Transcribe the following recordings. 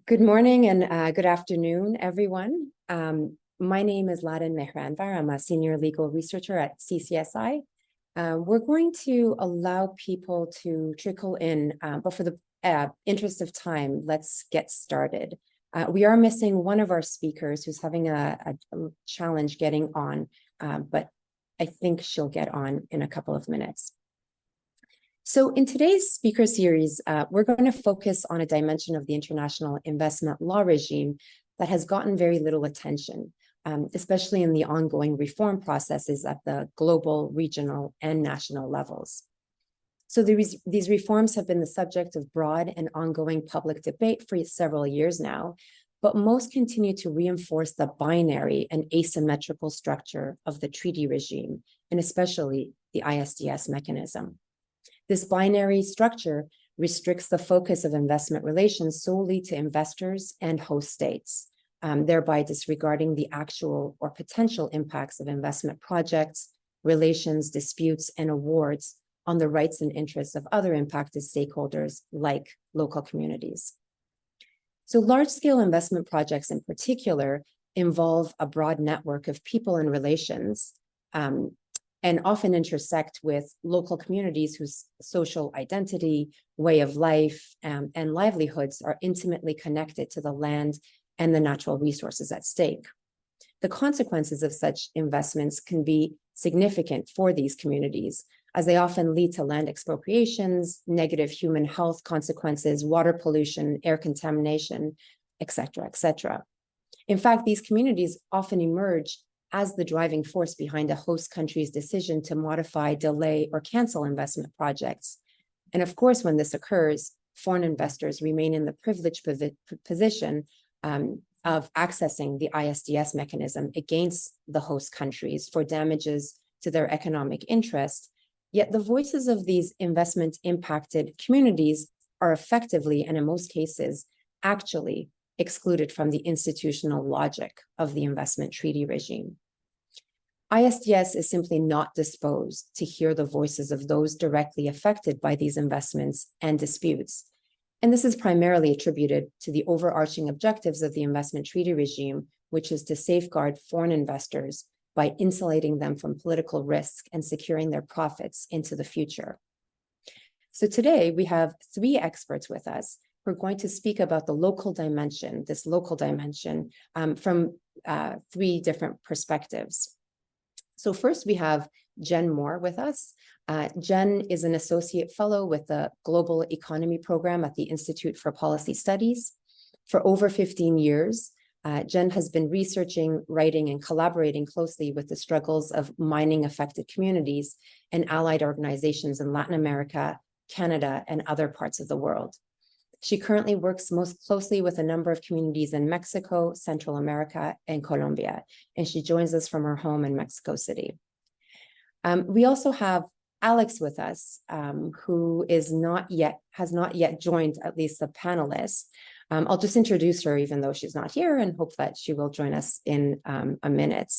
Good morning and good afternoon, everyone. My name is Laden Mehranvar. I'm a senior legal researcher at CCSI. We're going to allow people to trickle in, but for the interest of time, let's get started. We are missing one of our speakers who's having a challenge getting on, but I think she'll get on in a couple of minutes. So in today's speaker series, we're going to focus on a dimension of the international investment law regime that has gotten very little attention, especially in the ongoing reform processes at the global, regional, and national levels. So these reforms have been the subject of broad and ongoing public debate for several years now, but most continue to reinforce the binary and asymmetrical structure of the treaty regime, and especially the ISDS mechanism. This binary structure restricts the focus of investment relations solely to investors and host states, thereby disregarding the actual or potential impacts of investment projects, relations, disputes, and awards on the rights and interests of other impacted stakeholders like local communities. So large-scale investment projects in particular involve a broad network of people and relations, and often intersect with local communities whose social identity, way of life, and livelihoods are intimately connected to the land and the natural resources at stake. The consequences of such investments can be significant for these communities, as they often lead to land expropriations, negative human health consequences, water pollution, air contamination, et cetera, et cetera. In fact, these communities often emerge as the driving force behind a host country's decision to modify, delay, or cancel investment projects. And of course, when this occurs, foreign investors remain in the privileged position of accessing the ISDS mechanism against the host countries for damages to their economic interest. Yet the voices of these investment-impacted communities are effectively, and in most cases, actually excluded from the institutional logic of the investment treaty regime. ISDS is simply not disposed to hear the voices of those directly affected by these investments and disputes. And this is primarily attributed to the overarching objectives of the investment treaty regime, which is to safeguard foreign investors by insulating them from political risk and securing their profits into the future. So today we have three experts with us. We're going to speak about the local dimension, from three different perspectives. So first we have Jen Moore with us. Jen is an associate fellow with the Global Economy Program at the Institute for Policy Studies. For over 15 years, Jen has been researching, writing, and collaborating closely with the struggles of mining-affected communities and allied organizations in Latin America, Canada, and other parts of the world. She currently works most closely with a number of communities in Mexico, Central America, and Colombia, and she joins us from her home in Mexico City. We also have Alex with us, who has not yet joined at least the panelists. I'll just introduce her even though she's not here and hope that she will join us in a minute.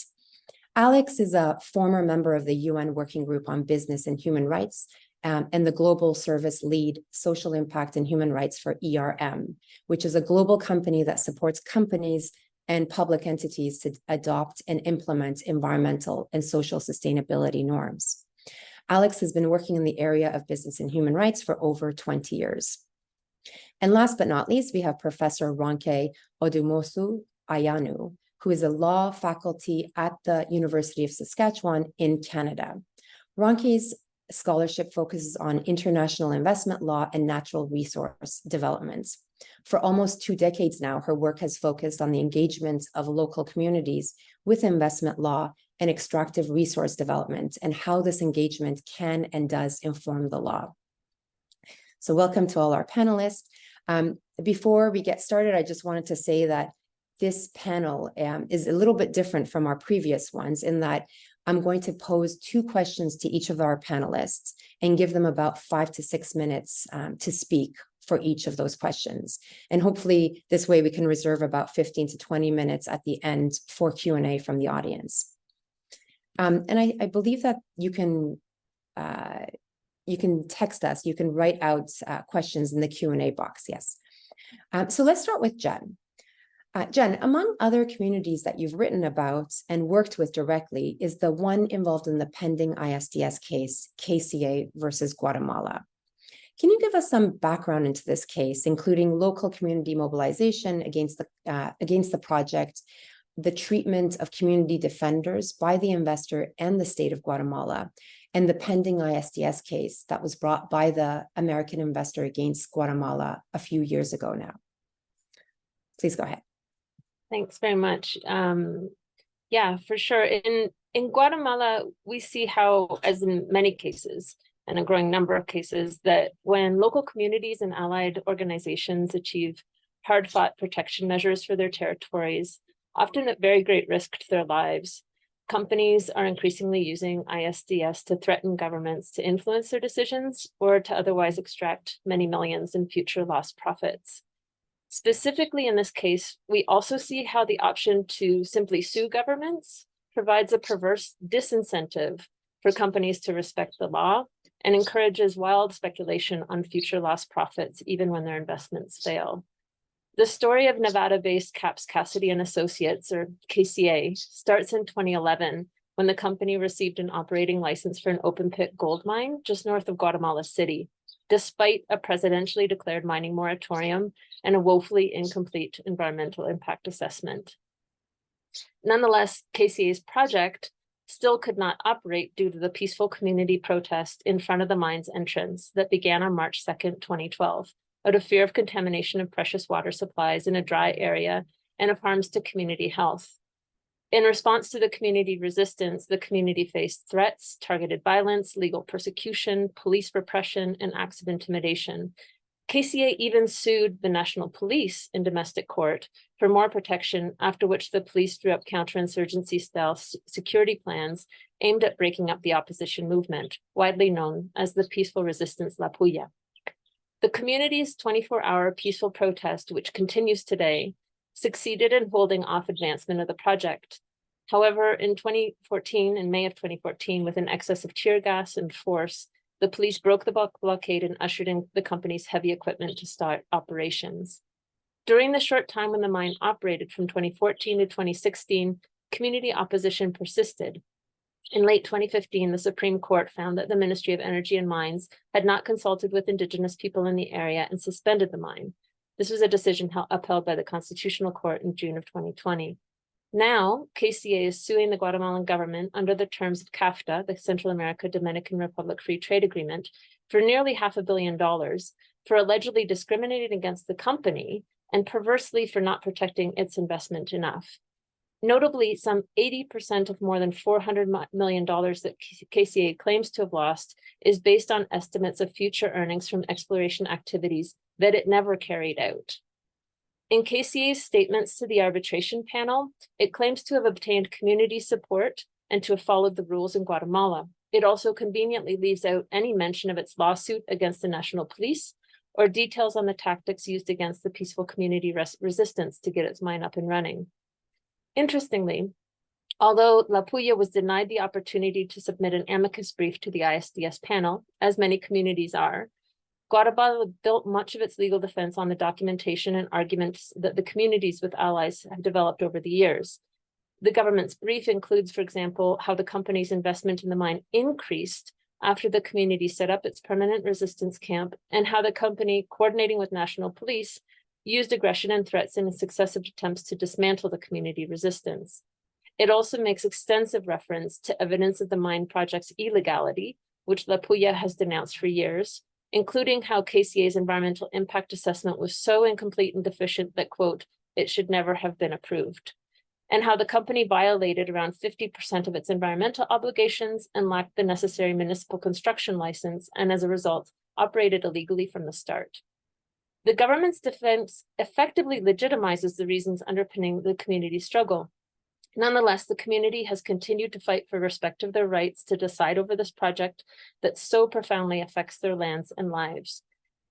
Alex is a former member of the UN Working Group on Business and Human Rights, and the Global Service Lead Social Impact and Human Rights for ERM, which is a global company that supports companies and public entities to adopt and implement environmental and social sustainability norms. Alex has been working in the area of business and human rights for over 20 years. And last but not least, we have Professor Ronke Odumosu Ayanu, who is a law faculty at the University of Saskatchewan in Canada. Ronke's scholarship focuses on international investment law and natural resource development. For almost 2 decades now, her work has focused on the engagement of local communities with investment law and extractive resource development and how this engagement can and does inform the law. So welcome to all our panelists. Before we get started, I just wanted to say that this panel is a little bit different from our previous ones in that I'm going to pose 2 questions to each of our panelists and give them about 5 to 6 minutes to speak for each of those questions. And hopefully this way we can reserve about 15 to 20 minutes at the end for Q&A from the audience. And I believe that you can text us, you can write out questions in the Q&A box, yes. So let's start with Jen. Jen, among other communities that you've written about and worked with directly is the one involved in the pending ISDS case, KCA versus Guatemala. Can you give us some background into this case, including local community mobilization against the project, the treatment of community defenders by the investor and the state of Guatemala, and the pending ISDS case that was brought by the American investor against Guatemala a few years ago now? Please go ahead. Thanks very much. Yeah, for sure. In Guatemala, we see how, as in many cases, and a growing number of cases, that when local communities and allied organizations achieve hard-fought protection measures for their territories, often at very great risk to their lives, companies are increasingly using ISDS to threaten governments to influence their decisions or to otherwise extract many millions in future lost profits. Specifically in this case, we also see how the option to simply sue governments provides a perverse disincentive for companies to respect the law and encourages wild speculation on future lost profits, even when their investments fail. The story of Nevada-based Caps Cassidy and Associates, or KCA, starts in 2011 when the company received an operating license for an open-pit gold mine just north of Guatemala City, despite a presidentially declared mining moratorium and a woefully incomplete environmental impact assessment. Nonetheless, KCA's project still could not operate due to the peaceful community protest in front of the mine's entrance that began on March 2nd, 2012, out of fear of contamination of precious water supplies in a dry area and of harms to community health. In response to the community resistance, the community faced threats, targeted violence, legal persecution, police repression, and acts of intimidation. KCA even sued the national police in domestic court for more protection, after which the police drew up counterinsurgency-style security plans aimed at breaking up the opposition movement, widely known as the Peaceful Resistance La Puya. The community's 24-hour peaceful protest, which continues today, succeeded in holding off advancement of the project. However, in May of 2014, with an excess of tear gas and force, the police broke the blockade and ushered in the company's heavy equipment to start operations. During the short time when the mine operated from 2014 to 2016, community opposition persisted. In late 2015, the Supreme Court found that the Ministry of Energy and Mines had not consulted with Indigenous people in the area and suspended the mine. This was a decision upheld by the Constitutional Court in June of 2020. Now, KCA is suing the Guatemalan government under the terms of CAFTA, the Central America-Dominican Republic Free Trade Agreement, for nearly $500 million for allegedly discriminating against the company and perversely for not protecting its investment enough. Notably, some 80% of more than $400 million that KCA claims to have lost is based on estimates of future earnings from exploration activities that it never carried out. In KCA's statements to the arbitration panel, it claims to have obtained community support and to have followed the rules in Guatemala. It also conveniently leaves out any mention of its lawsuit against the national police or details on the tactics used against the peaceful community resistance to get its mine up and running. Interestingly, although La Puya was denied the opportunity to submit an amicus brief to the ISDS panel, as many communities are, Guatemala built much of its legal defense on the documentation and arguments that the communities with allies have developed over the years. The government's brief includes, for example, how the company's investment in the mine increased after the community set up its permanent resistance camp, and how the company, coordinating with national police, used aggression and threats in successive attempts to dismantle the community resistance. It also makes extensive reference to evidence of the mine project's illegality, which La Puya has denounced for years, including how KCA's environmental impact assessment was so incomplete and deficient that, quote, it should never have been approved, and how the company violated around 50% of its environmental obligations and lacked the necessary municipal construction license, and as a result, operated illegally from the start. The government's defense effectively legitimizes the reasons underpinning the community's struggle. Nonetheless, the community has continued to fight for respect of their rights to decide over this project that so profoundly affects their lands and lives.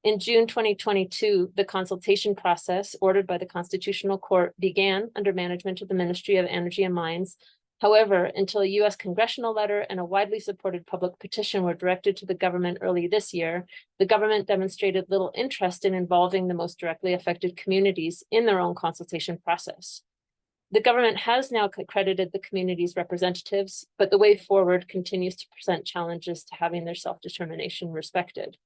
In June 2022, the consultation process ordered by the Constitutional Court began under management of the Ministry of Energy and Mines However, until a US congressional letter and a widely supported public petition were directed to the government early this year, the government demonstrated little interest in involving the most directly affected communities in their own consultation process. The government has now credited the community's representatives, but the way forward continues to present challenges to having their self-determination respected.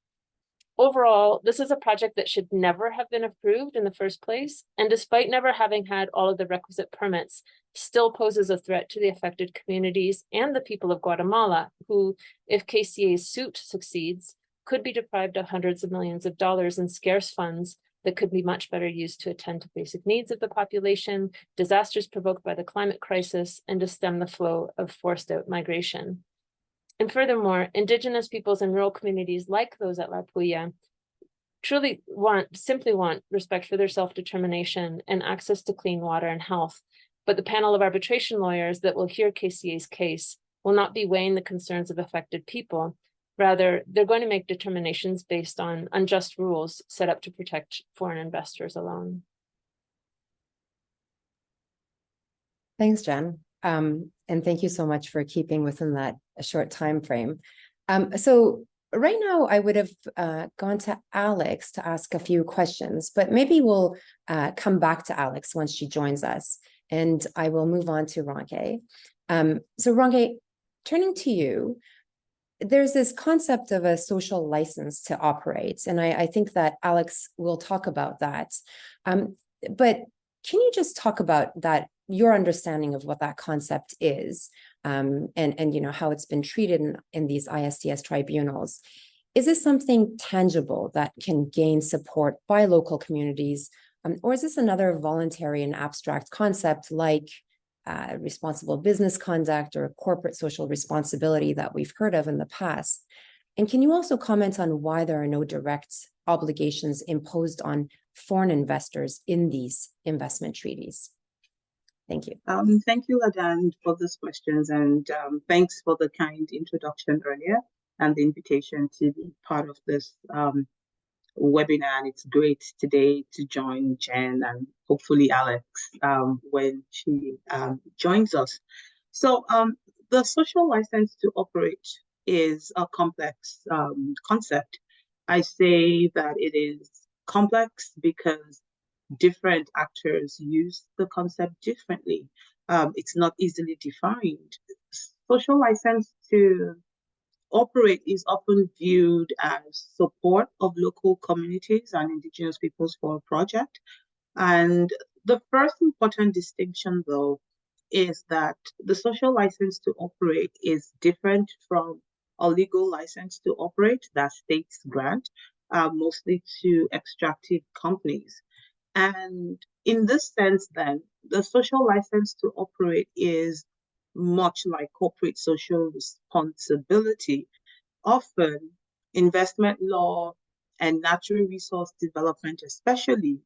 Overall, this is a project that should never have been approved in the first place, and despite never having had all of the requisite permits, still poses a threat to the affected communities and the people of Guatemala, who, if KCA's suit succeeds, could be deprived of hundreds of millions of dollars in scarce funds that could be much better used to attend to basic needs of the population, disasters provoked by the climate crisis, and to stem the flow of forced out migration. And Indigenous peoples and rural communities like those at La Puya simply want respect for their self-determination and access to clean water and health. But the panel of arbitration lawyers that will hear KCA's case will not be weighing the concerns of affected people. Rather, they're going to make determinations based on unjust rules set up to protect foreign investors alone. Thanks, Jen. And thank you so much for keeping within that short time frame. So right now, I would have gone to Alex to ask a few questions, but maybe we'll come back to Alex once she joins us, and I will move on to Ronke. So Ronke, turning to you, there's this concept of a social license to operate, and I think that Alex will talk about that. But can you just talk about that, your understanding of what that concept is, and how it's been treated in these ISDS tribunals? Is this something tangible that can gain support by local communities, or is this another voluntary and abstract concept like responsible business conduct or corporate social responsibility that we've heard of in the past? And can you also comment on why there are no direct obligations imposed on foreign investors in these investment treaties? Thank you. Thank you, Adan, for these questions, and thanks for the kind introduction earlier and the invitation to be part of this webinar. And it's great today to join Jen and hopefully Alex when she joins us. So the social license to operate is a complex concept. I say that it is complex because different actors use the concept differently. It's not easily defined. Social license to operate is often viewed as support of local communities and indigenous peoples for a project. And the first important distinction, though, is that the social license to operate is different from a legal license to operate that states grant, mostly to extractive companies. And in this sense, then, the social license to operate is much like corporate social responsibility. Often, investment law and natural resource development especially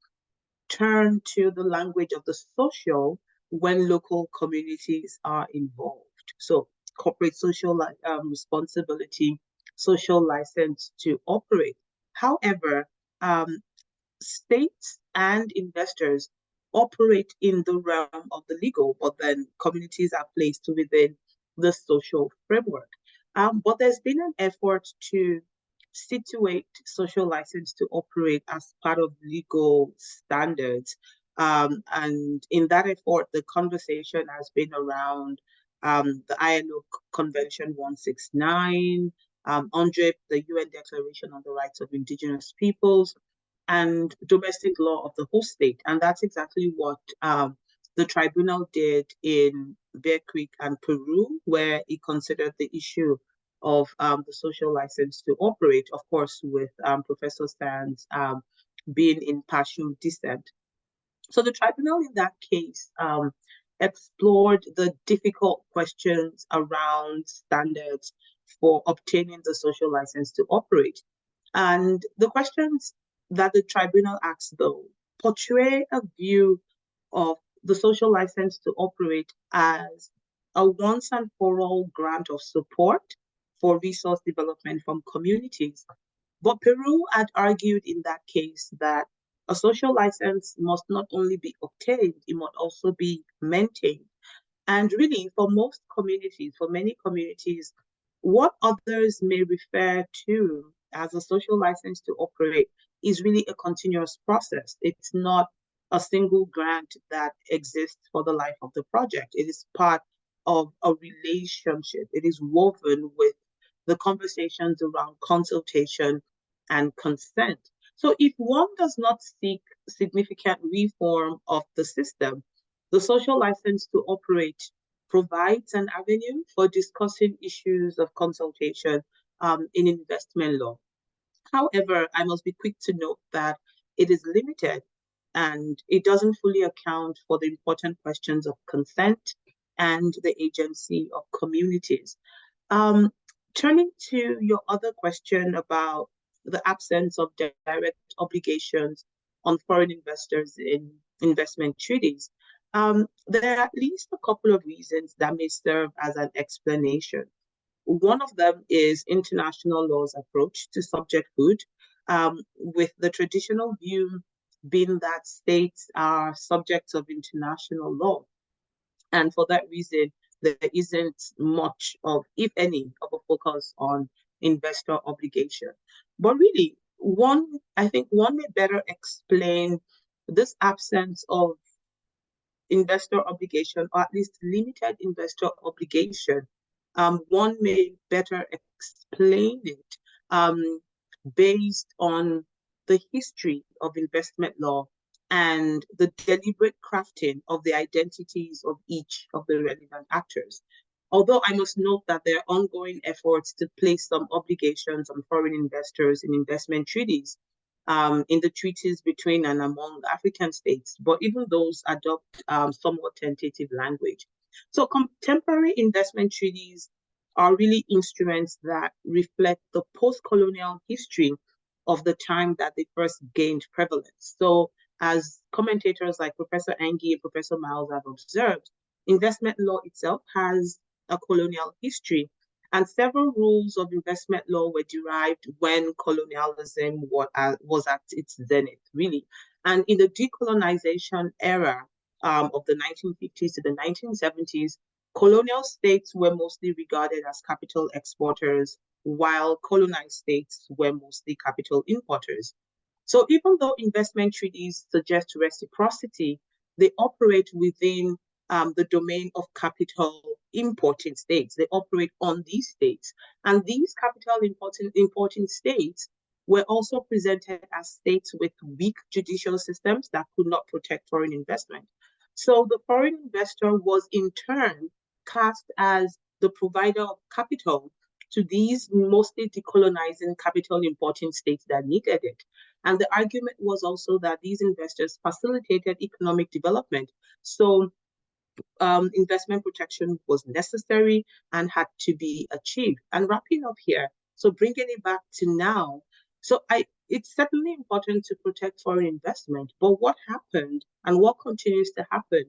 turn to the language of the social when local communities are involved. So corporate social responsibility, social license to operate. However, states and investors operate in the realm of the legal, but then communities are placed within the social framework. But there's been an effort to situate social license to operate as part of legal standards. And in that effort, the conversation has been around the ILO Convention 169, UNDRIP, the UN Declaration on the Rights of Indigenous Peoples, and domestic law of the host state. And that's exactly what the tribunal did in Bear Creek and Peru, where it considered the issue of the social license to operate, of course, with Professor Sands being in partial dissent. So the tribunal in that case explored the difficult questions around standards for obtaining the social license to operate. And the questions that the tribunal asks, though, portray a view of the social license to operate as a once and for all grant of support for resource development from communities. But Peru had argued in that case that a social license must not only be obtained, it must also be maintained. And really, for most communities, for many communities, what others may refer to as a social license to operate is really a continuous process. It's not a single grant that exists for the life of the project. It is part of a relationship. It is woven with the conversations around consultation and consent. So if one does not seek significant reform of the system, the social license to operate provides an avenue for discussing issues of consultation in investment law. However, I must be quick to note that it is limited and it doesn't fully account for the important questions of consent and the agency of communities. Um, Turning to your other question about the absence of direct obligations on foreign investors in investment treaties, there are at least a couple of reasons that may serve as an explanation. One of them is international law's approach to subjecthood, with the traditional view being that states are subjects of international law. And for that reason, there isn't much of, if any, of a focus on investor obligation. But really, I think one may better explain this absence of investor obligation, or at least limited investor obligation. One may better explain it based on the history of investment law and the deliberate crafting of the identities of each of the relevant actors. Although I must note that there are ongoing efforts to place some obligations on foreign investors in investment treaties, in the treaties between and among African states, but even those adopt somewhat tentative language. So contemporary investment treaties are really instruments that reflect the post-colonial history of the time that they first gained prevalence. So as commentators like Professor Engi and Professor Miles have observed, investment law itself has a colonial history, and several rules of investment law were derived when colonialism was at its zenith, really. And in the decolonization era of the 1950s to the 1970s, colonial states were mostly regarded as capital exporters, while colonized states were mostly capital importers. So even though investment treaties suggest reciprocity, they operate within the domain of capital importing states. They operate on these states. And these capital importing states were also presented as states with weak judicial systems that could not protect foreign investment. So the foreign investor was in turn cast as the provider of capital to these mostly decolonizing capital importing states that needed it. And the argument was also that these investors facilitated economic development. So investment protection was necessary and had to be achieved. And wrapping up here, so bringing it back to now, it's certainly important to protect foreign investment, but what happened and what continues to happen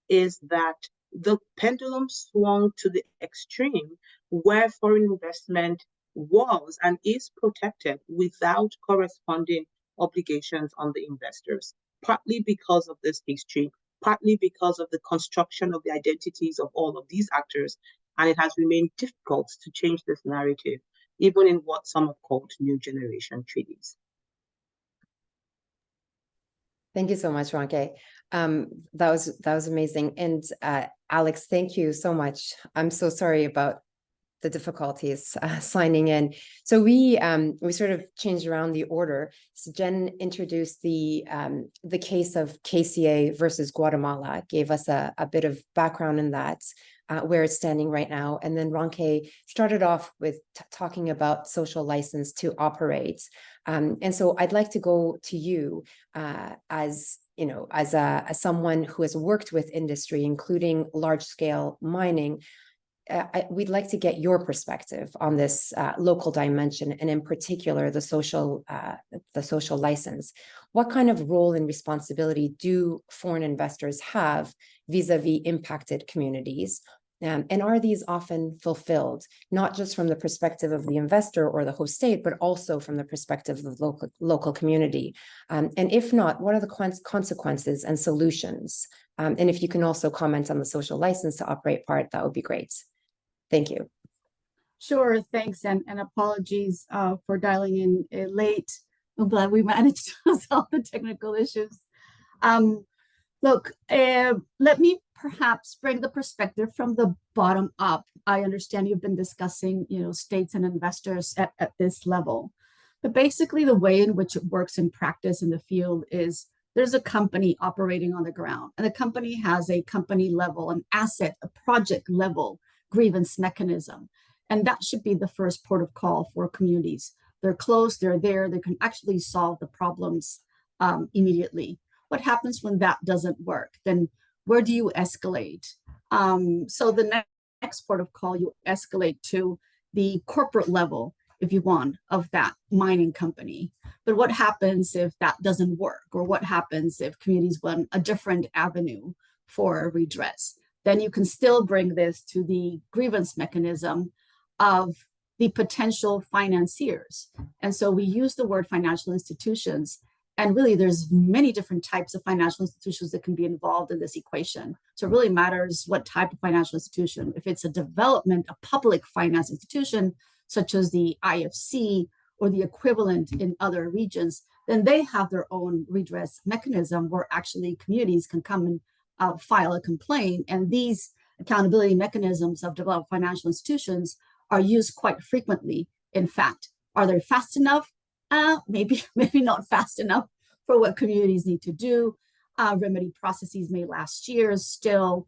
is that the pendulum swung to the extreme where foreign investment was and is protected without corresponding obligations on the investors, partly because of this history, partly because of the construction of the identities of all of these actors, and it has remained difficult to change this narrative, even in what some have called new generation treaties. Thank you so much, Ronke. That was amazing. And Alex, thank you so much. I'm so sorry about the difficulties signing in. So we sort of changed around the order. So Jen introduced the case of KCA versus Guatemala, gave us a bit of background in that, where it's standing right now. And then Ronke started off with talking about social license to operate. And so I'd like to go to you as someone who has worked with industry, including large scale mining. We'd like to get your perspective on this local dimension, and in particular, the social license. What kind of role and responsibility do foreign investors have vis-a-vis impacted communities? And are these often fulfilled, not just from the perspective of the investor or the host state, but also from the perspective of the local community? And if not, what are the consequences and solutions? And if you can also comment on the social license to operate part, that would be great. Thank you. Sure, thanks, and apologies for dialing in late. I'm glad we managed to resolve the technical issues. Look, let me perhaps bring the perspective from the bottom up. I understand you've been discussing, states and investors at this level, but basically the way in which it works in practice in the field is there's a company operating on the ground, and the company has a company level, an asset, a project level grievance mechanism. And that should be the first port of call for communities. They're close, they're there, they can actually solve the problems immediately. What happens when that doesn't work? Then where do you escalate? So the next port of call, you escalate to the corporate level, if you want, of that mining company. But what happens if that doesn't work? Or what happens if communities want a different avenue for redress? Then you can still bring this to the grievance mechanism of the potential financiers. And so we use the word financial institutions, and really there's many different types of financial institutions that can be involved in this equation. So it really matters what type of financial institution. If it's a public finance institution, such as the IFC or the equivalent in other regions, then they have their own redress mechanism where actually communities can come and file a complaint. And these accountability mechanisms of developed financial institutions are used quite frequently. In fact, are they fast enough? Maybe not fast enough for what communities need to do. Remedy processes may last years still,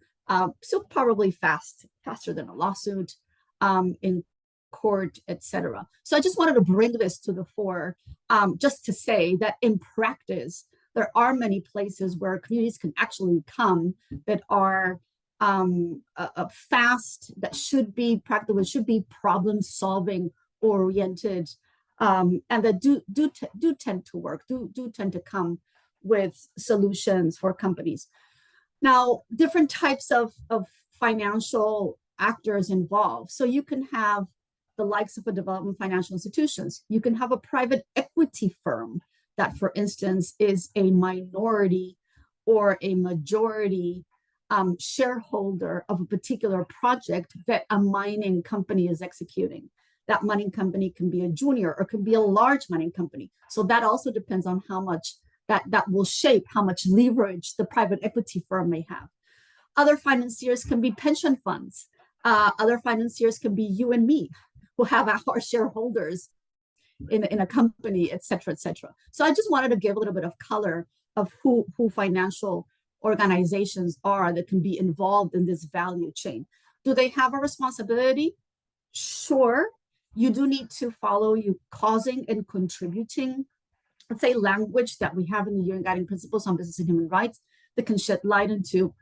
so probably faster than a lawsuit in court, etc. So I just wanted to bring this to the fore, just to say that in practice, there are many places where communities can actually come that are fast, that should be practical, should be problem solving oriented, and that do tend to work, do tend to come with solutions for companies. Now, different types of financial actors involved. So you can have the likes of a development financial institutions. You can have a private equity firm that, for instance, is a minority or a majority shareholder of a particular project that a mining company is executing. That mining company can be a junior or can be a large mining company. So that also depends on how much that will shape how much leverage the private equity firm may have. Other financiers can be pension funds. Other financiers can be you and me, who have our shareholders in a company, et cetera, et cetera. So I just wanted to give a little bit of color of who financial organizations are that can be involved in this value chain. Do they have a responsibility? Sure. You do need to follow causing and contributing, let's say, language that we have in the UN Guiding Principles on Business and Human Rights that can shed light into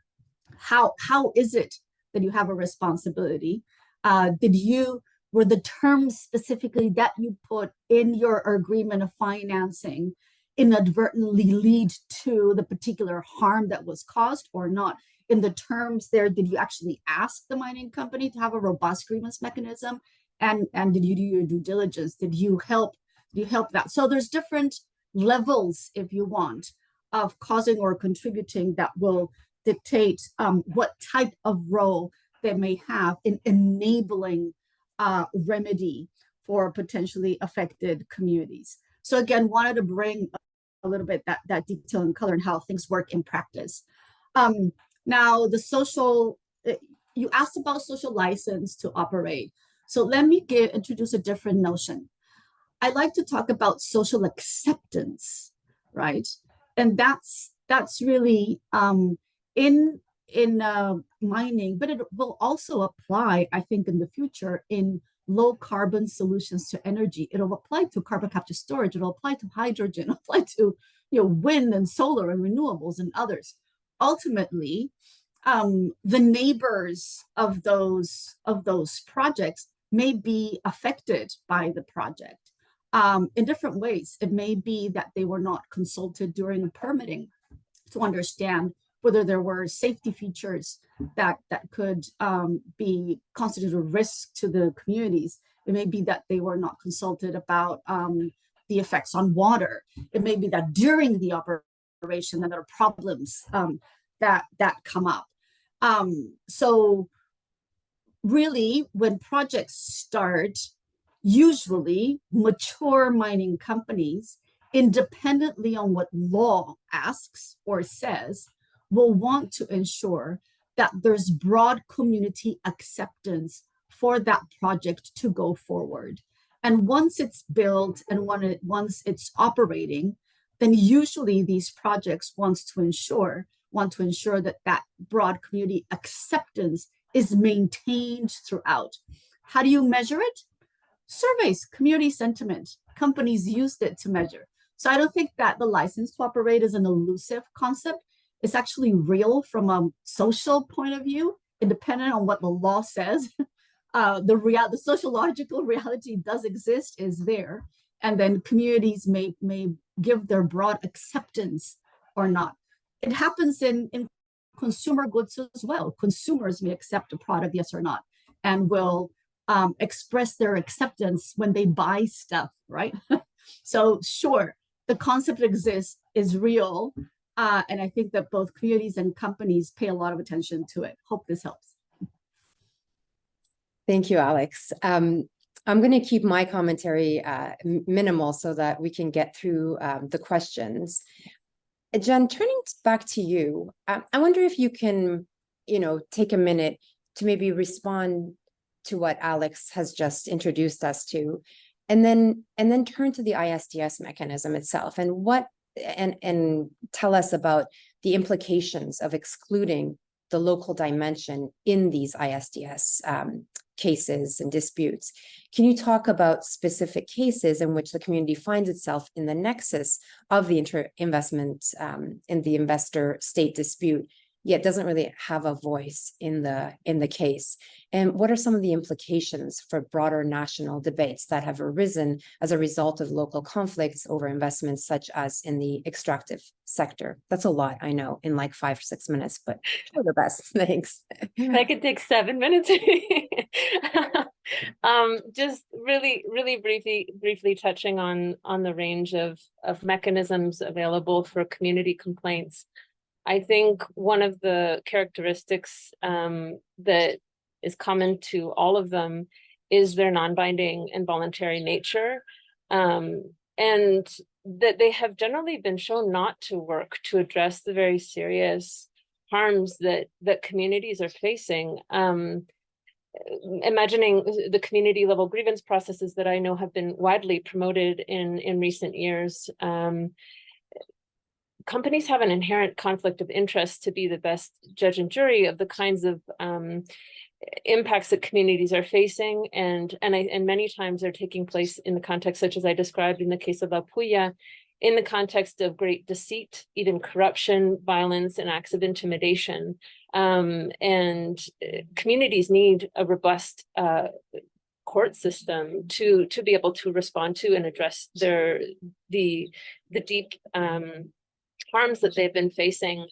how is it that you have a responsibility? Were the terms specifically that you put in your agreement of financing inadvertently lead to the particular harm that was caused or not? In the terms there, did you actually ask the mining company to have a robust grievance mechanism? And did you do your due diligence? Did you help that? So there's different levels, if you want, of causing or contributing that will dictate what type of role they may have in enabling remedy for potentially affected communities. So again, wanted to bring a little bit that detail and color and how things work in practice. Now, you asked about social license to operate. So let me introduce a different notion. I like to talk about social acceptance, right? And that's really in mining, but it will also apply, I think, in the future in low carbon solutions to energy. It'll apply to carbon capture storage. It'll apply to hydrogen. It'll apply to wind and solar and renewables and others. Ultimately, the neighbors of those projects may be affected by the project in different ways. It may be that they were not consulted during permitting to understand whether there were safety features that could be constitute a risk to the communities. It may be that they were not consulted about the effects on water. It may be that during the operation that there are problems that come up. So really, when projects start, usually mature mining companies, independently on what law asks or says, will want to ensure that there's broad community acceptance for that project to go forward. And once it's built and once it's operating, then usually these projects want to ensure that that broad community acceptance is maintained throughout. How do you measure it? Surveys, community sentiment. Companies used it to measure. So I don't think that the license to operate is an elusive concept. It's actually real from a social point of view, independent on what the law says. The sociological reality does exist, is there, and then communities may give their broad acceptance or not. It happens in consumer goods as well. Consumers may accept a product, yes or not, and will express their acceptance when they buy stuff, right? So sure, the concept exists, is real, and I think that both communities and companies pay a lot of attention to it. Hope this helps. Thank you, Alex. I'm going to keep my commentary minimal so that we can get through the questions. Jen, turning back to you, I wonder if you can, take a minute to maybe respond to what Alex has just introduced us to, and then turn to the ISDS mechanism itself and tell us about the implications of excluding the local dimension in these ISDS cases and disputes. Can you talk about specific cases in which the community finds itself in the nexus of the investment in the investor-state dispute, yet doesn't really have a voice in the case? And what are some of the implications for broader national debates that have arisen as a result of local conflicts over investments, such as in the extractive sector? That's a lot, I know, in like 5 or 6 minutes, but try the best. Thanks. I could take 7 minutes. Just really briefly touching on the range of mechanisms available for community complaints. I think one of the characteristics that is common to all of them is their non-binding and voluntary nature, and that they have generally been shown not to work to address the very serious harms that communities are facing. Imagining the community level grievance processes that I know have been widely promoted in recent years, companies have an inherent conflict of interest to be the best judge and jury of the kinds of impacts that communities are facing, and many times they're taking place in the context, such as I described in the case of La Puya, in the context of great deceit, even corruption, violence, and acts of intimidation. And communities need a robust court system to be able to respond to and address the deep harms that they've been facing.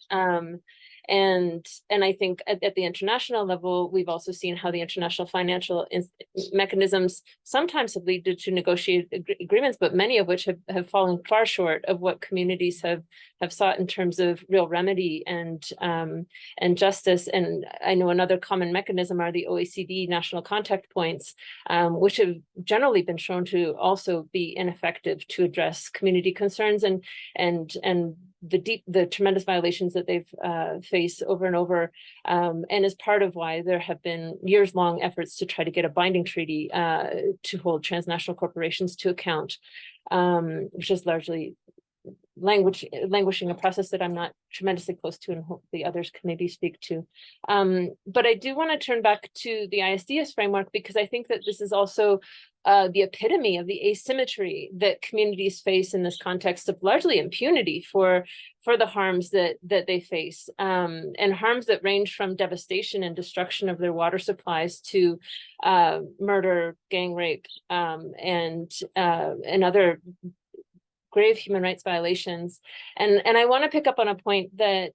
And I think at the international level, we've also seen how the international financial mechanisms sometimes have led to negotiated agreements, but many of which have fallen far short of what communities have sought in terms of real remedy and justice. And I know another common mechanism are the OECD national contact points, which have generally been shown to also be ineffective to address community concerns and the tremendous violations that they've faced over and over, and is part of why there have been years-long efforts to try to get a binding treaty to hold transnational corporations to account, which is largely languishing a process that I'm not tremendously close to, and hope the others can maybe speak to. But I do want to turn back to the ISDS framework, because I think that this is also the epitome of the asymmetry that communities face in this context of largely impunity for the harms that they face, and harms that range from devastation and destruction of their water supplies to murder, gang rape, and other grave human rights violations. And I want to pick up on a point that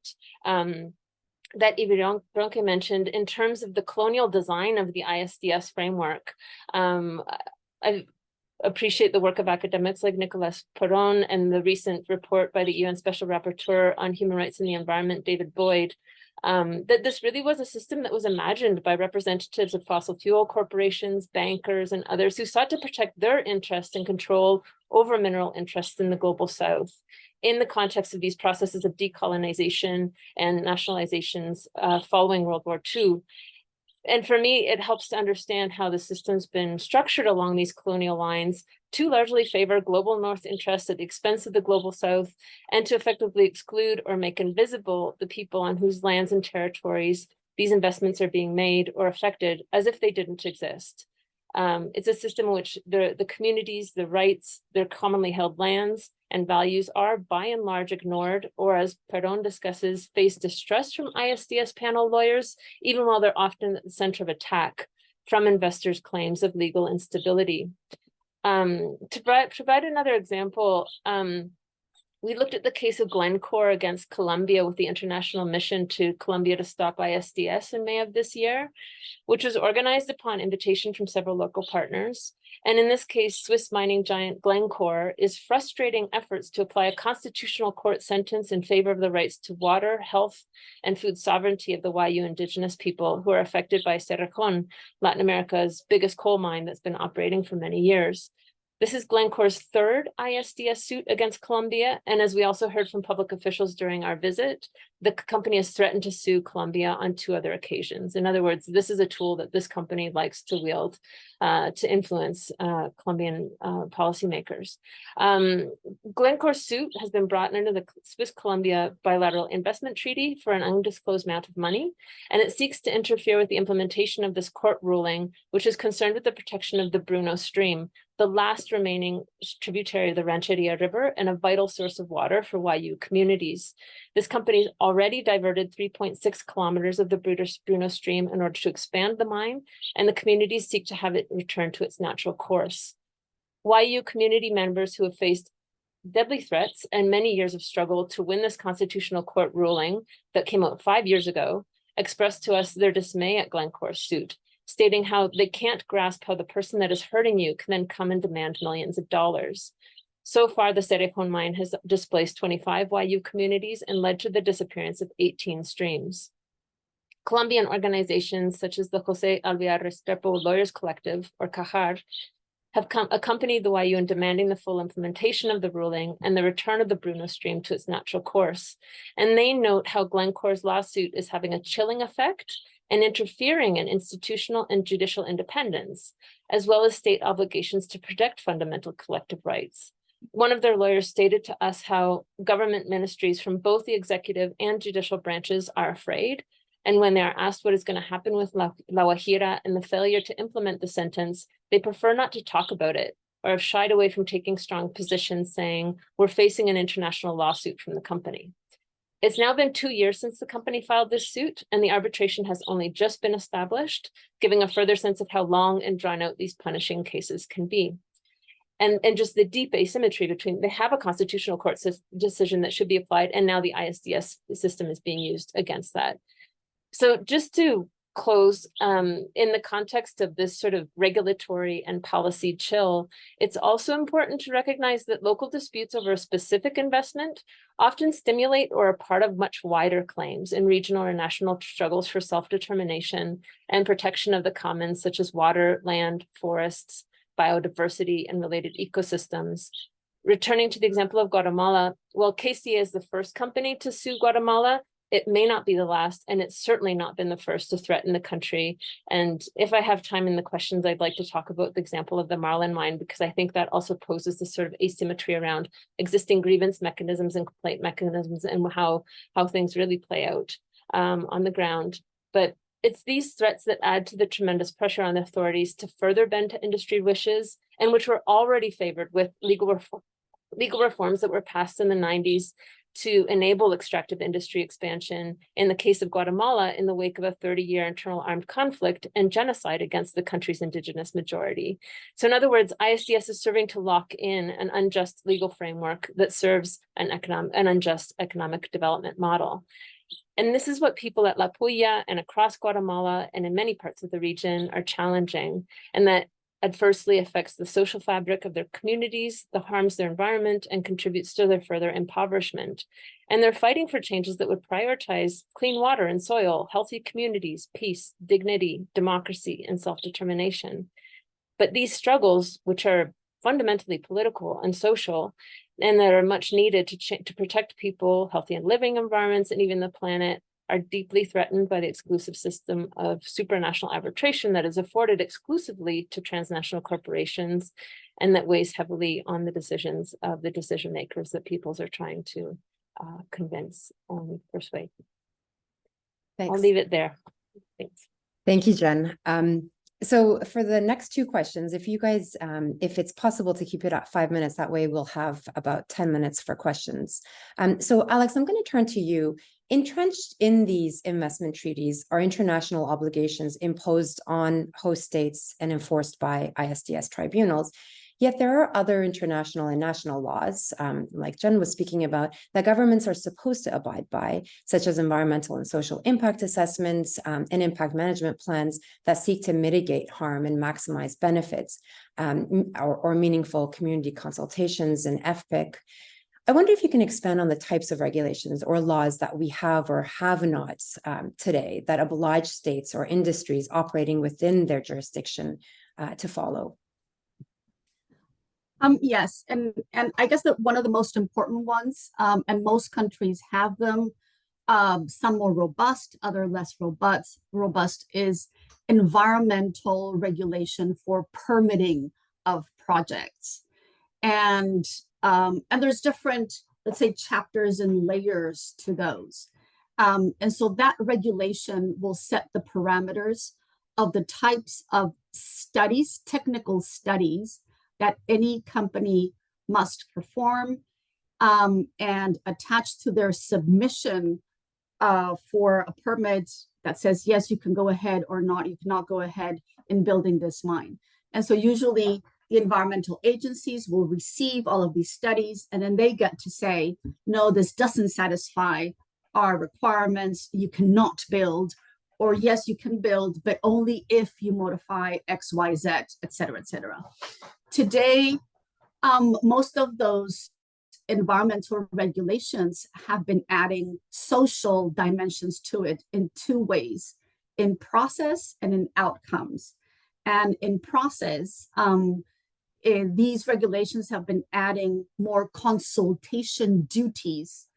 that Ibronke mentioned in terms of the colonial design of the ISDS framework. I appreciate the work of academics like Nicolas Perron and the recent report by the UN Special Rapporteur on Human Rights and the Environment, David Boyd, that this really was a system that was imagined by representatives of fossil fuel corporations, bankers, and others who sought to protect their interests and control over mineral interests in the global South in the context of these processes of decolonization and nationalizations following World War II. And for me, it helps to understand how the system's been structured along these colonial lines to largely favor global North interests at the expense of the global South, and to effectively exclude or make invisible the people on whose lands and territories these investments are being made or affected as if they didn't exist. It's a system in which the communities, the rights, their commonly held lands and values are by and large ignored, or as Perron discusses, face distrust from ISDS panel lawyers, even while they're often at the center of attack from investors' claims of legal instability. To provide another example, we looked at the case of Glencore against Colombia with the international mission to Colombia to stop ISDS in May of this year, which was organized upon invitation from several local partners. And in this case, Swiss mining giant Glencore is frustrating efforts to apply a constitutional court sentence in favor of the rights to water, health, and food sovereignty of the Wayuu indigenous people who are affected by Cerrejón, Latin America's biggest coal mine that's been operating for many years. This is Glencore's third ISDS suit against Colombia, and as we also heard from public officials during our visit, the company has threatened to sue Colombia on 2 other occasions. In other words, this is a tool that this company likes to wield to influence Colombian policymakers. Glencore's suit has been brought under the Swiss-Colombia bilateral investment treaty for an undisclosed amount of money, and it seeks to interfere with the implementation of this court ruling, which is concerned with the protection of the Bruno Stream, the last remaining tributary of the Rancheria River and a vital source of water for Wayuu communities. This company already diverted 3.6 kilometers of the Bruno Stream in order to expand the mine, and the communities seek to have it return to its natural course. Wayuu community members who have faced deadly threats and many years of struggle to win this constitutional court ruling that came out 5 years ago expressed to us their dismay at Glencore's suit, stating how they can't grasp how the person that is hurting you can then come and demand millions of dollars. So far, the Cerrejón mine has displaced 25 Wayuu communities and led to the disappearance of 18 streams. Colombian organizations such as the José Alvear Restrepo Lawyers Collective, or CAJAR, have accompanied the Wayuu in demanding the full implementation of the ruling and the return of the Bruno Stream to its natural course. And they note how Glencore's lawsuit is having a chilling effect and interfering in institutional and judicial independence, as well as state obligations to protect fundamental collective rights. One of their lawyers stated to us how government ministries from both the executive and judicial branches are afraid, and when they are asked what is going to happen with La Guajira and the failure to implement the sentence, they prefer not to talk about it, or have shied away from taking strong positions, saying, we're facing an international lawsuit from the company. It's now been 2 years since the company filed this suit, and the arbitration has only just been established, giving a further sense of how long and drawn out these punishing cases can be. And just the deep asymmetry between, they have a constitutional court decision that should be applied, and now the ISDS system is being used against that. So just to close, in the context of this sort of regulatory and policy chill, it's also important to recognize that local disputes over a specific investment often stimulate or are part of much wider claims in regional or national struggles for self-determination and protection of the commons, such as water, land, forests, biodiversity, and related ecosystems. Returning to the example of Guatemala, while KCA is the first company to sue Guatemala, it may not be the last, and it's certainly not been the first to threaten the country. And if I have time in the questions, I'd like to talk about the example of the Marlin mine, because I think that also poses this sort of asymmetry around existing grievance mechanisms and complaint mechanisms and how things really play out on the ground. But it's these threats that add to the tremendous pressure on the authorities to further bend to industry wishes, and which were already favored with legal reforms that were passed in the 90s to enable extractive industry expansion in the case of Guatemala in the wake of a 30-year internal armed conflict and genocide against the country's indigenous majority. So in other words, ISDS is serving to lock in an unjust legal framework that serves an unjust economic development model. And this is what people at La Puya and across Guatemala and in many parts of the region are challenging, and that adversely affects the social fabric of their communities, that harms their environment, and contributes to their further impoverishment. And they're fighting for changes that would prioritize clean water and soil, healthy communities, peace, dignity, democracy, and self-determination. But these struggles, which are fundamentally political and social, and that are much needed to protect people, healthy and living environments, and even the planet, are deeply threatened by the exclusive system of supranational arbitration that is afforded exclusively to transnational corporations, and that weighs heavily on the decisions of the decision makers that peoples are trying to convince and persuade. Thanks. I'll leave it there. Thanks. Thank you, Jen. So for the next two questions, if you guys, if it's possible to keep it at 5 minutes, that way we'll have about 10 minutes for questions. So Alex, I'm going to turn to you. Entrenched in these investment treaties are international obligations imposed on host states and enforced by ISDS tribunals. Yet there are other international and national laws, like Jen was speaking about, that governments are supposed to abide by, such as environmental and social impact assessments and impact management plans that seek to mitigate harm and maximize benefits, or meaningful community consultations and FPIC. I wonder if you can expand on the types of regulations or laws that we have or have not today that oblige states or industries operating within their jurisdiction to follow. Yes, and I guess that one of the most important ones, and most countries have them, some more robust, other less robust, is environmental regulation for permitting of projects. And there's different, let's say, chapters and layers to those. And so that regulation will set the parameters of the types of studies, technical studies, that any company must perform, and attach to their submission for a permit that says, yes, you can go ahead, or not, you cannot go ahead in building this mine. And so usually the environmental agencies will receive all of these studies, and then they get to say, no, this doesn't satisfy our requirements, you cannot build, or yes, you can build, but only if you modify X, Y, Z, et cetera, et cetera. Today, most of those environmental regulations have been adding social dimensions to it in two ways, in process and in outcomes. And in process, these regulations have been adding more consultation duties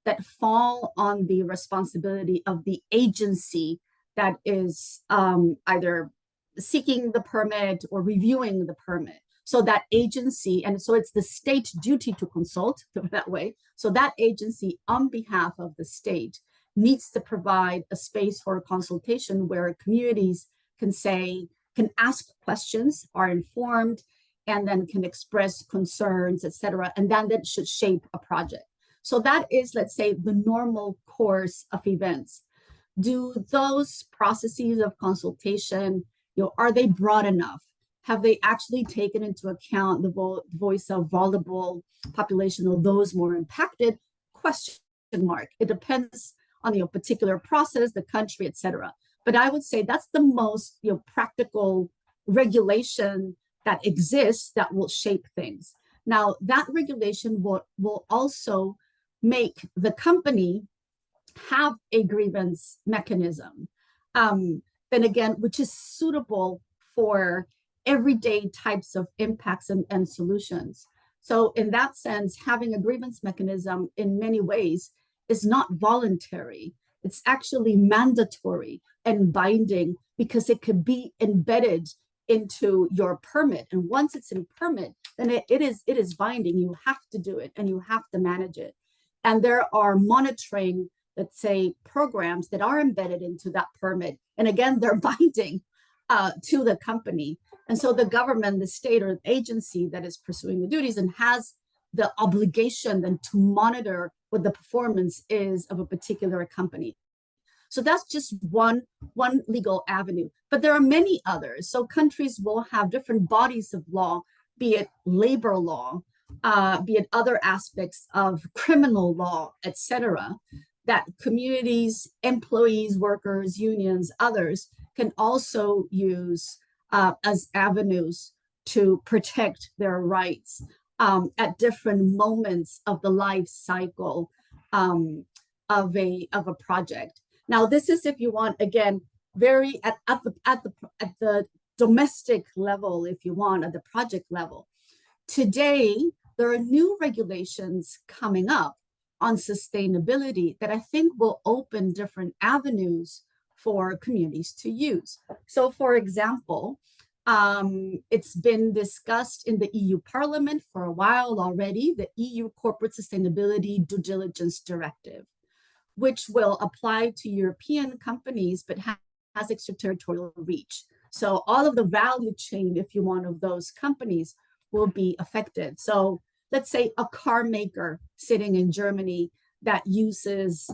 that fall on the responsibility of the agency that is either seeking the permit or reviewing the permit. So that agency, and so it's the state duty to consult that way. So that agency on behalf of the state needs to provide a space for a consultation where communities can ask questions, are informed, and then can express concerns, et cetera. And then that should shape a project. So that is, let's say, the normal course of events. Do those processes of consultation, are they broad enough? Have they actually taken into account the voice of vulnerable population or those more impacted? Question mark. It depends on the particular process, the country, et cetera. But I would say that's the most practical regulation that exists that will shape things. Now, that regulation will also make the company have a grievance mechanism, then again, which is suitable for everyday types of impacts and solutions. So in that sense, having a grievance mechanism in many ways is not voluntary. It's actually mandatory and binding because it could be embedded into your permit. And once it's in permit, then it is binding. You have to do it and you have to manage it. And there are monitoring, let's say, programs that are embedded into that permit. And again, they're binding to the company. And so the government, the state or agency that is pursuing the duties and has the obligation then to monitor what the performance is of a particular company. So that's just one legal avenue, but there are many others. So countries will have different bodies of law, be it labor law, be it other aspects of criminal law, etc., that communities, employees, workers, unions, others can also use as avenues to protect their rights at different moments of the life cycle of a project. Now, this is, if you want, again, very at the domestic level, if you want, at the project level. Today, there are new regulations coming up on sustainability that I think will open different avenues for communities to use. So, for example, it's been discussed in the EU Parliament for a while already, the EU Corporate Sustainability Due Diligence Directive, which will apply to European companies, but has extraterritorial reach. So all of the value chain, if you want, of those companies will be affected. So let's say a car maker sitting in Germany that uses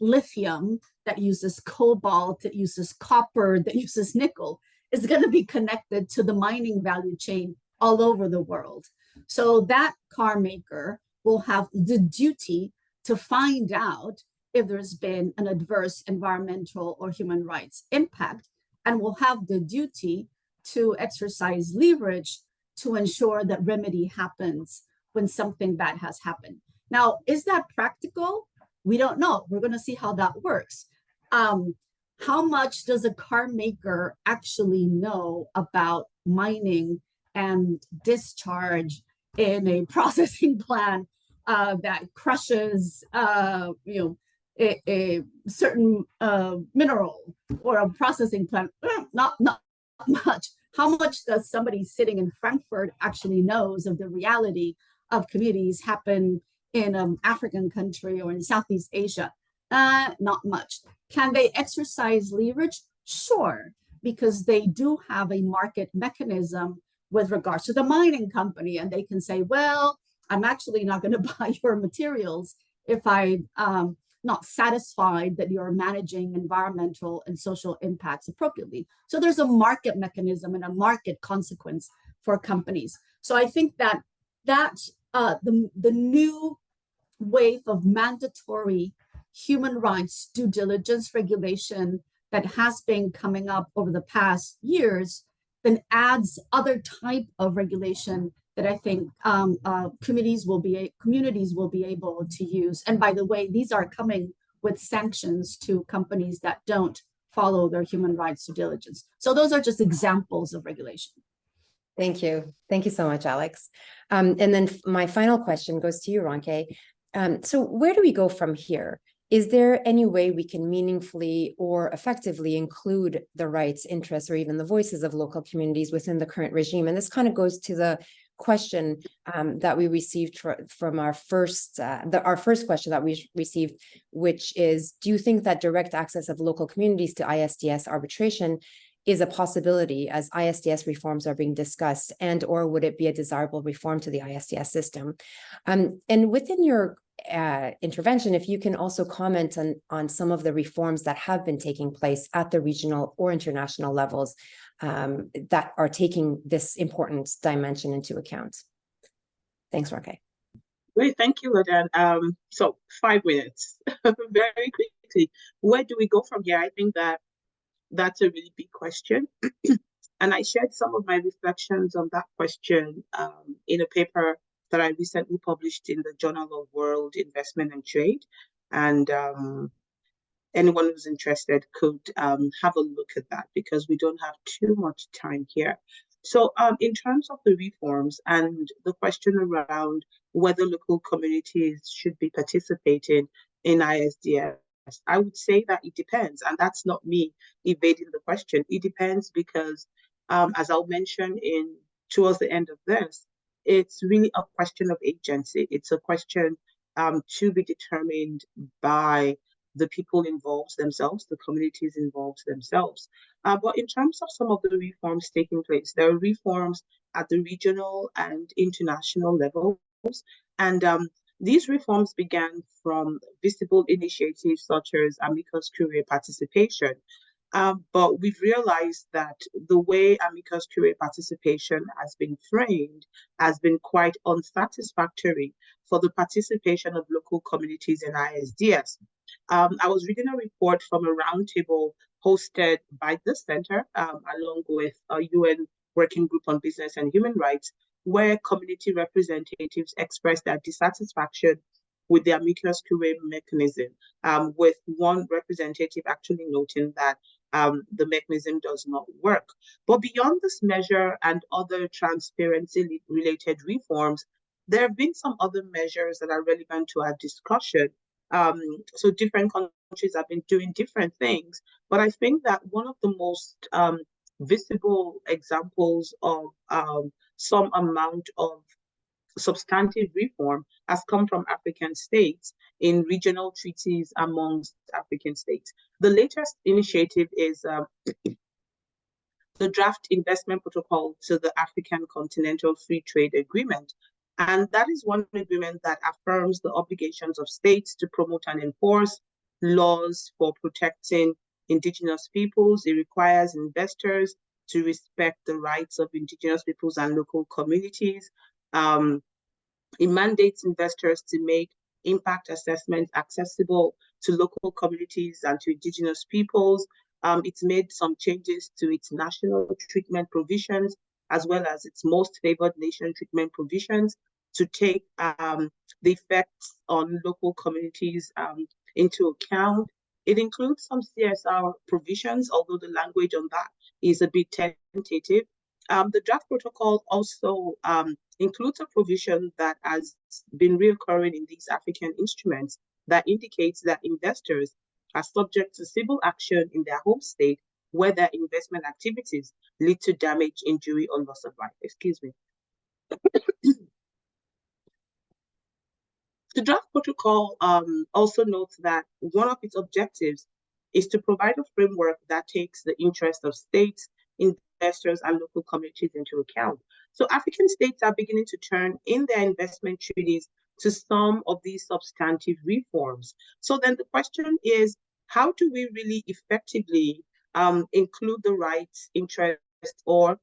lithium, that uses cobalt, that uses copper, that uses nickel, is going to be connected to the mining value chain all over the world. So that car maker will have the duty to find out if there's been an adverse environmental or human rights impact, and will have the duty to exercise leverage to ensure that remedy happens when something bad has happened. Now, is that practical? We don't know. We're going to see how that works. How much does a car maker actually know about mining and discharge in a processing plant that crushes, a certain mineral, or a processing plant? Not much. How much does somebody sitting in Frankfurt actually knows of the reality of communities happen in an African country or in Southeast Asia? Not much. Can they exercise leverage? Sure, because they do have a market mechanism with regards to the mining company, and they can say, well, I'm actually not going to buy your materials if I'm not satisfied that you're managing environmental and social impacts appropriately. So there's a market mechanism and a market consequence for companies. So I think that the new wave of mandatory human rights due diligence regulation that has been coming up over the past years then adds other type of regulation that I think communities will be able to use. And by the way, these are coming with sanctions to companies that don't follow their human rights due diligence. So those are just examples of regulation. Thank you. Thank you so much, Alex. And then my final question goes to you, Ronke. So where do we go from here? Is there any way we can meaningfully or effectively include the rights, interests, or even the voices of local communities within the current regime? And this kind of goes to the question that we received from our first question that we received, which is, do you think that direct access of local communities to ISDS arbitration is a possibility as ISDS reforms are being discussed, and or would it be a desirable reform to the ISDS system? And within your intervention, if you can also comment on some of the reforms that have been taking place at the regional or international levels that are taking this important dimension into account. Thanks, Ronke. Great, thank you, Ladan. So 5 minutes, very quickly. Where do we go from here? I think that's a really big question. And I shared some of my reflections on that question in a paper that I recently published in the Journal of World Investment and Trade. And anyone who's interested could have a look at that, because we don't have too much time here. So in terms of the reforms and the question around whether local communities should be participating in ISDS, I would say that it depends. And that's not me evading the question. It depends because, as I'll mention towards the end of this, it's really a question of agency. It's a question to be determined by the people involved themselves, the communities involved themselves. But in terms of some of the reforms taking place, there are reforms at the regional and international levels. And these reforms began from visible initiatives such as amicus curiae participation. But we've realized that the way amicus curiae participation has been framed has been quite unsatisfactory for the participation of local communities in ISDS. I was reading a report from a roundtable hosted by the center, along with a UN Working Group on Business and Human Rights, where community representatives expressed their dissatisfaction with the amicus curiae mechanism, with one representative actually noting that the mechanism does not work. But beyond this measure and other transparency-related reforms, there have been some other measures that are relevant to our discussion. So different countries have been doing different things, but I think that one of the most visible examples of some amount of substantive reform has come from African states in regional treaties amongst African states. The latest initiative is the draft investment protocol to the African Continental Free Trade Agreement. And that is one agreement that affirms the obligations of states to promote and enforce laws for protecting indigenous peoples. It requires investors to respect the rights of indigenous peoples and local communities. It mandates investors to make impact assessments accessible to local communities and to indigenous peoples. It's made some changes to its national treatment provisions, as well as its most favored nation treatment provisions, to take the effects on local communities into account. It includes some CSR provisions, although the language on that is a bit tentative. The draft protocol also includes a provision that has been reoccurring in these African instruments that indicates that investors are subject to civil action in their home state where their investment activities lead to damage, injury, or loss of life. Excuse me. The draft protocol also notes that one of its objectives is to provide a framework that takes the interest of states, investors, and local communities into account. So African states are beginning to turn in their investment treaties to some of these substantive reforms. So then the question is, how do we really effectively include the rights, interests, or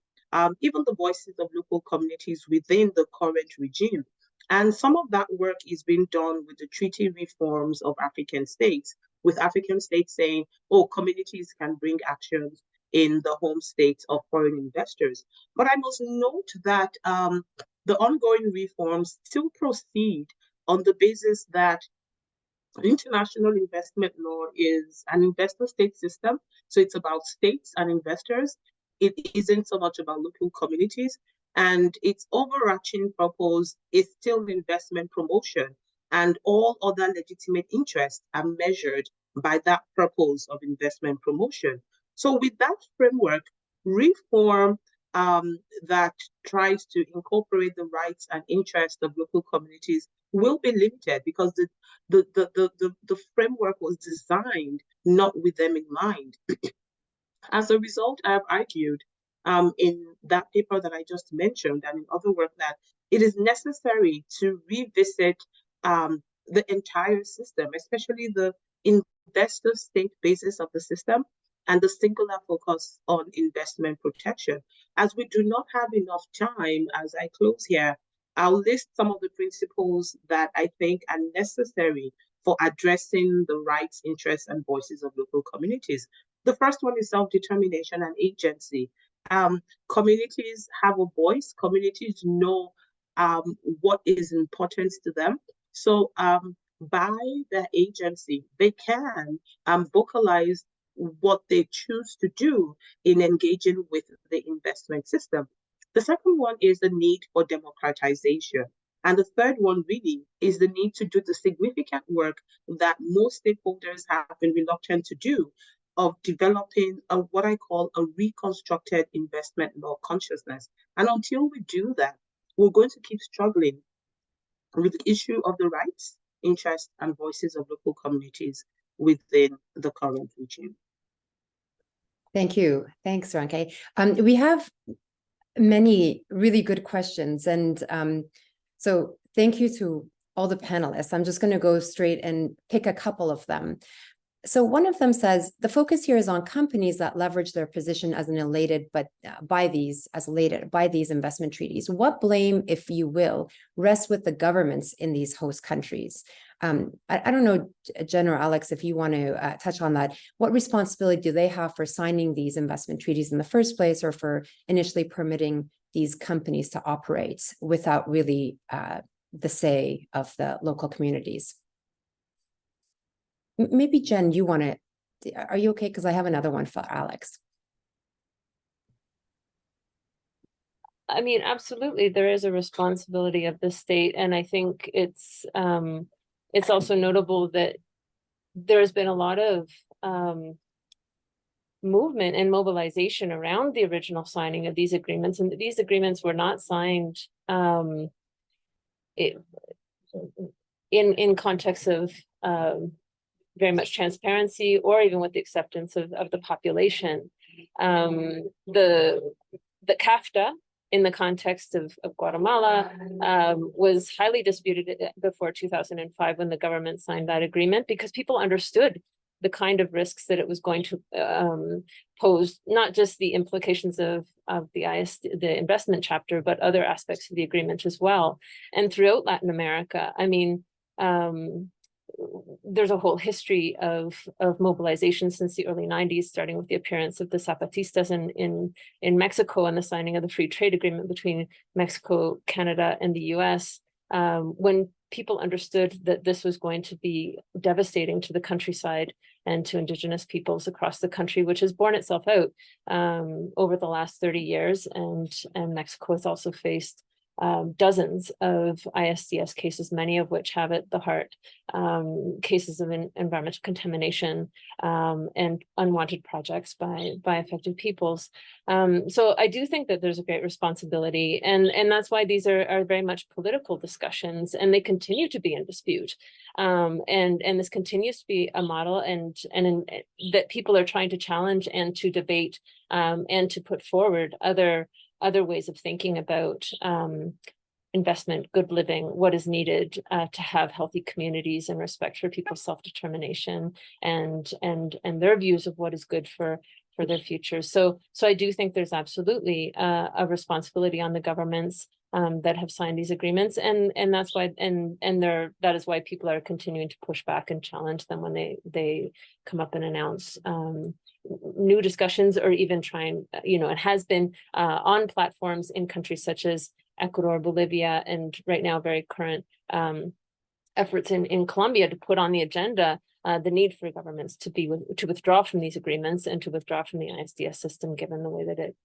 even the voices of local communities within the current regime? And some of that work is being done with the treaty reforms of African states, with African states saying, oh, communities can bring actions in the home states of foreign investors. But I must note that the ongoing reforms still proceed on the basis that international investment law is an investor state system. So it's about states and investors. It isn't so much about local communities. And its overarching purpose is still investment promotion, and all other legitimate interests are measured by that purpose of investment promotion. So with that framework, reform that tries to incorporate the rights and interests of local communities will be limited, because the framework was designed not with them in mind. As a result, I have argued in that paper that I just mentioned and in other work that it is necessary to revisit the entire system, especially the investor state basis of the system and the singular focus on investment protection. As we do not have enough time, as I close here, I'll list some of the principles that I think are necessary for addressing the rights, interests, and voices of local communities. The first one is self-determination and agency. Communities have a voice. Communities know what is important to them. So by their agency, they can vocalize what they choose to do in engaging with the investment system. The second one is the need for democratization. And the third one really is the need to do the significant work that most stakeholders have been reluctant to do, of developing what I call a reconstructed investment law consciousness. And until we do that, we're going to keep struggling with the issue of the rights, interests, and voices of local communities within the current regime. Thank you. Thanks, Ronke. We have many really good questions. And so thank you to all the panelists. I'm just going to go straight and pick a couple of them. So one of them says, the focus here is on companies that leverage their position as an elated, but by these investment treaties. What blame, if you will, rests with the governments in these host countries? I don't know, Jen or Alex, if you want to touch on that. What responsibility do they have for signing these investment treaties in the first place, or for initially permitting these companies to operate without really the say of the local communities? Maybe Jen, you want to, are you okay? Because I have another one for Alex. I mean, absolutely, there is a responsibility of the state, and I think it's also notable that there's been a lot of movement and mobilization around the original signing of these agreements, and these agreements were not signed in context of very much transparency, or even with the acceptance of the population. The CAFTA, in the context of Guatemala, was highly disputed before 2005 when the government signed that agreement, because people understood the kind of risks that it was going to pose, not just the implications of the investment chapter, but other aspects of the agreement as well. And throughout Latin America, I mean, there's a whole history of mobilization since the early 90s, starting with the appearance of the Zapatistas in Mexico and the signing of the free trade agreement between Mexico, Canada, and the US, when people understood that this was going to be devastating to the countryside and to indigenous peoples across the country, which has borne itself out over the last 30 years. And Mexico has also faced dozens of ISDS cases, many of which have at the heart cases of environmental contamination and unwanted projects by affected peoples. So I do think that there's a great responsibility, and that's why these are very much political discussions, and they continue to be in dispute. And this continues to be a model and that people are trying to challenge and to debate and to put forward other ways of thinking about investment, good living, what is needed to have healthy communities and respect for people's self-determination and their views of what is good for their future. So I do think there's absolutely a responsibility on the governments that have signed these agreements, and that's why that is why people are continuing to push back and challenge them when they come up and announce new discussions, or even try and, it has been on platforms in countries such as Ecuador, Bolivia, and right now very current efforts in Colombia to put on the agenda the need for governments to withdraw from these agreements and to withdraw from the ISDS system, given the way that it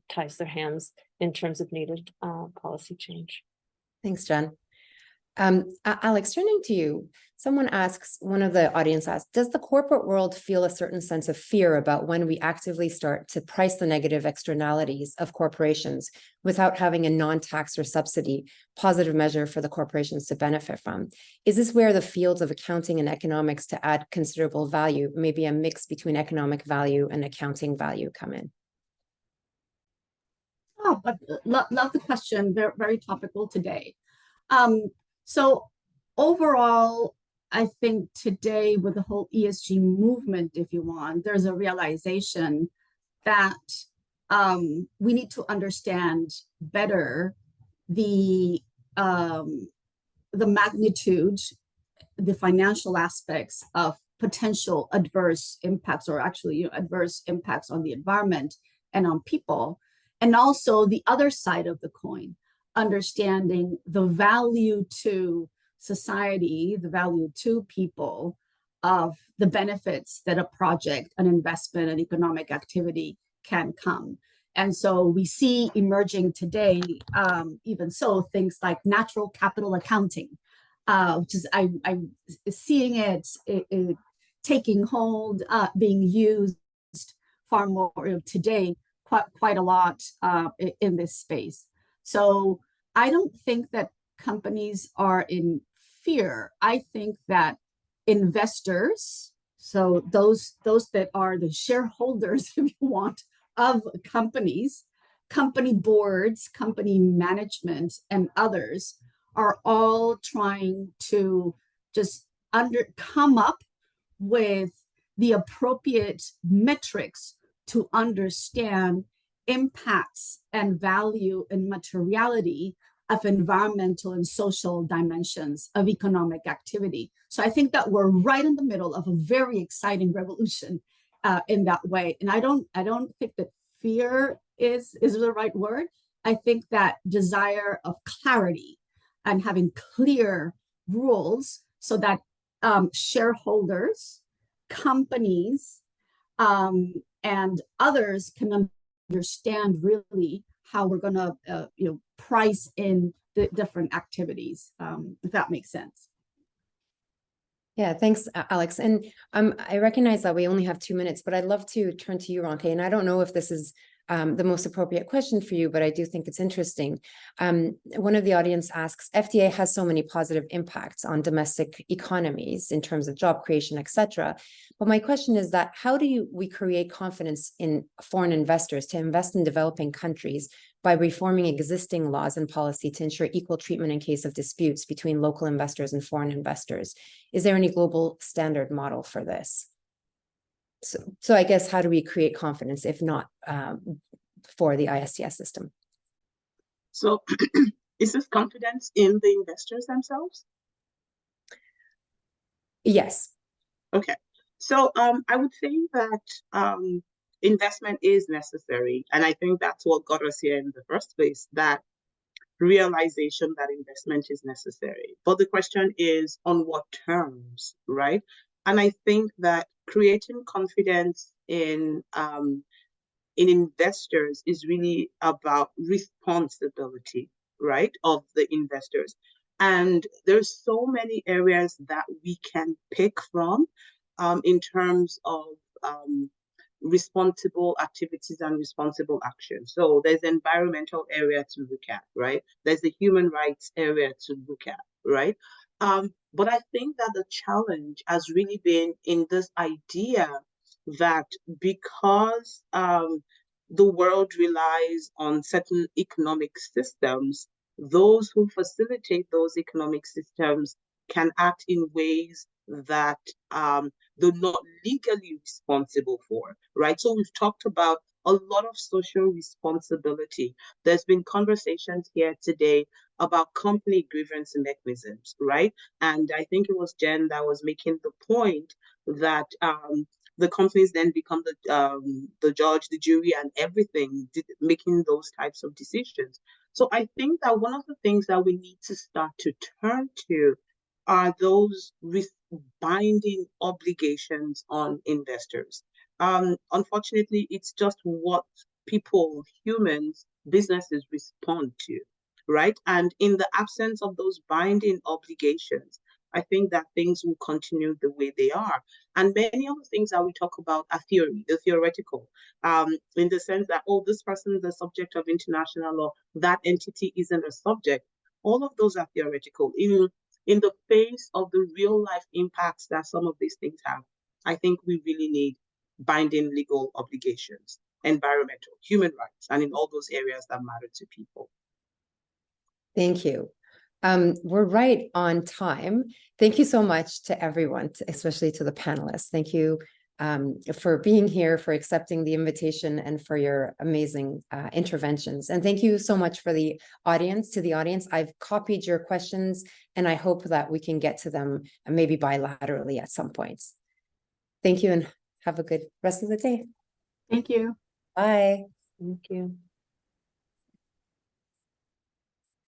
ties their hands in terms of needed policy change. Thanks, Jen. Alex, turning to you, one of the audience asks, does the corporate world feel a certain sense of fear about when we actively start to price the negative externalities of corporations without having a non-tax or subsidy positive measure for the corporations to benefit from? Is this where the fields of accounting and economics to add considerable value, maybe a mix between economic value and accounting value, come in? Oh, but love the question. Very, very topical today. So overall, I think today with the whole ESG movement, if you want, there's a realization that we need to understand better the magnitude, the financial aspects of potential adverse impacts, or actually adverse impacts on the environment and on people, and also the other side of the coin, understanding the value to society, the value to people of the benefits that a project, an investment, an economic activity can come. And so we see emerging today, even so, things like natural capital accounting, which is I'm seeing it taking hold, being used far more today, quite a lot in this space. So I don't think that companies are in fear. I think that investors, so those that are the shareholders, if you want, of companies, company boards, company management, and others are all trying to just come up with the appropriate metrics to understand impacts and value and materiality of environmental and social dimensions of economic activity. So I think that we're right in the middle of a very exciting revolution in that way. And I don't think that fear is the right word. I think that desire of clarity and having clear rules so that shareholders, companies, and others can understand really how we're going to price in the different activities, if that makes sense. Yeah, thanks, Alex. And I recognize that we only have 2 minutes, but I'd love to turn to you, Ronke. And I don't know if this is the most appropriate question for you, but I do think it's interesting. One of the audience asks, FDA has so many positive impacts on domestic economies in terms of job creation, etc. But my question is that how do we create confidence in foreign investors to invest in developing countries by reforming existing laws and policy to ensure equal treatment in case of disputes between local investors and foreign investors? Is there any global standard model for this? So I guess, how do we create confidence, if not for the ISDS system? So is this confidence in the investors themselves? Yes. Okay. So I would say that investment is necessary. And I think that's what got us here in the first place, that realization that investment is necessary. But the question is, on what terms, right? And I think that creating confidence in investors is really about responsibility, right, of the investors. And there's so many areas that we can pick from in terms of responsible activities and responsible action. So there's the environmental area to look at, right? There's the human rights area to look at, right? But I think that the challenge has really been in this idea that because the world relies on certain economic systems, those who facilitate those economic systems can act in ways that they're not legally responsible for, right? So we've talked about a lot of social responsibility. There's been conversations here today about company grievance mechanisms, right? And I think it was Jen that was making the point that the companies then become the judge, the jury, and everything, making those types of decisions. So I think that one of the things that we need to start to turn to are those binding obligations on investors. Unfortunately, it's just what people, humans, businesses respond to, right? And in the absence of those binding obligations, I think that things will continue the way they are. And many of the things that we talk about are theoretical, in the sense that, oh, this person is a subject of international law, that entity isn't a subject. All of those are theoretical. In the face of the real life impacts that some of these things have, I think we really need binding legal obligations, environmental, human rights, and in all those areas that matter to people. Thank you. We're right on time. Thank you so much to everyone, especially to the panelists. Thank you for being here, for accepting the invitation, and for your amazing interventions. And thank you so much for the audience. To the audience, I've copied your questions, and I hope that we can get to them maybe bilaterally at some points. Thank you, and have a good rest of the day. Thank you. Bye. Thank you.